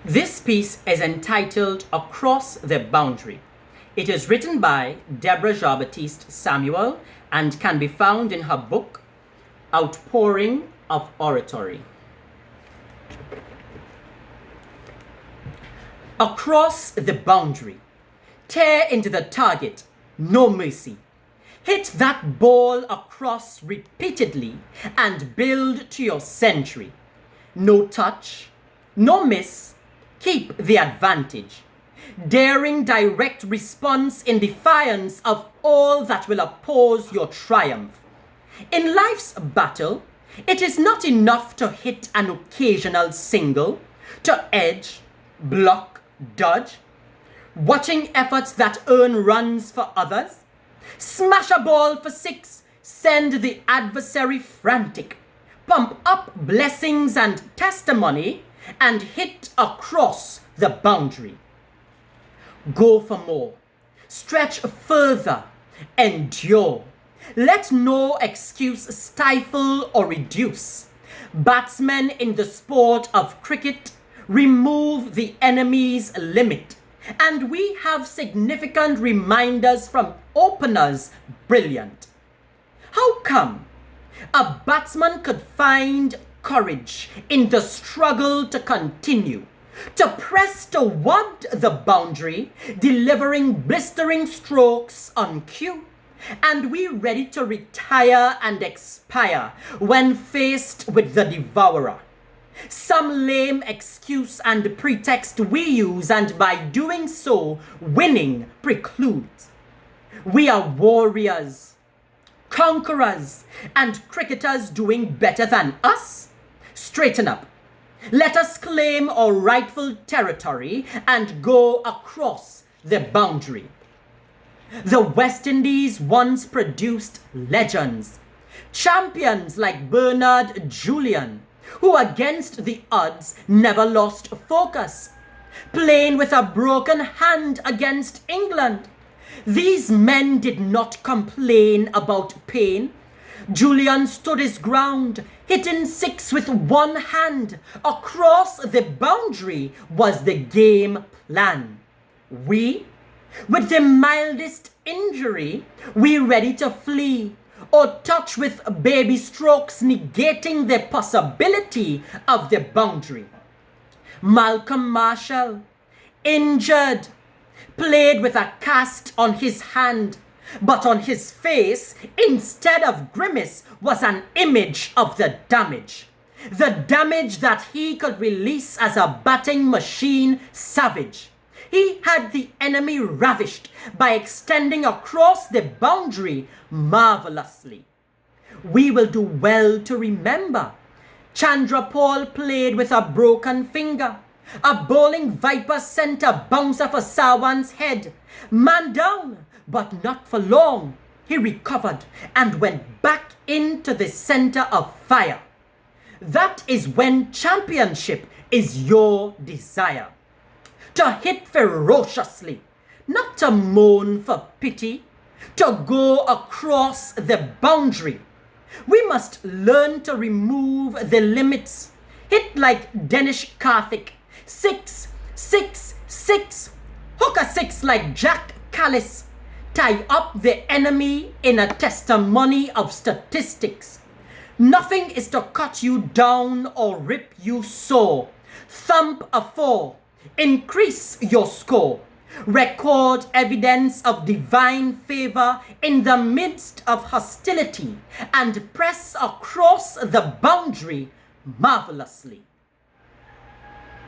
This piece is entitled Across the Boundary. It is written by Deborah Jean-Baptiste-Samuel and can be found in her book, Outpouring of Oratory. Across the boundary. Tear into the target, no mercy. Hit that ball across repeatedly and build to your century. No touch, no miss. Keep the advantage. Daring direct response in defiance of all that will oppose your triumph. In life's battle, it is not enough to hit an occasional single, to edge, block, dodge. Watching efforts that earn runs for others. Smash a ball for six, send the adversary frantic. Pump up blessings and testimony and hit across the boundary. Go for more. Stretch further. Endure. Let no excuse stifle or reduce. Batsmen in the sport of cricket remove the enemy's limit. And we have significant reminders from openers brilliant. How come a batsman could find courage in the struggle to continue, to press toward the boundary, delivering blistering strokes on cue, and we ready to retire and expire when faced with the devourer? Some lame excuse and pretext we use, and by doing so, winning precludes. We are warriors, conquerors, and cricketers doing better than us? Straighten up. Let us claim our rightful territory and go across the boundary. The West Indies once produced legends, champions like Bernard Julian, who against the odds never lost focus, playing with a broken hand against England. These men did not complain about pain. Julian stood his ground, hitting six with one hand. Across the boundary was the game plan. We, with the mildest injury, we ready to flee or touch with baby strokes, negating the possibility of the boundary. Malcolm Marshall, injured, played with a cast on his hand, but on his face, instead of grimace, was an image of the damage. The damage that he could release as a batting machine savage. He had the enemy ravished by extending across the boundary marvelously. We will do well to remember Chandrapal played with a broken finger. A bowling viper sent a bouncer for Sawan's head. Man down, but not for long. He recovered and went back into the center of fire. That is when championship is your desire. To hit ferociously, not to moan for pity, to go across the boundary. We must learn to remove the limits. Hit like Danish Karthik. 6, 6, 6. Hook a six like Jack Callis. Tie up the enemy in a testimony of statistics. Nothing is to cut you down or rip you sore. Thump a four. Increase your score. Record evidence of divine favor in the midst of hostility and press across the boundary marvelously.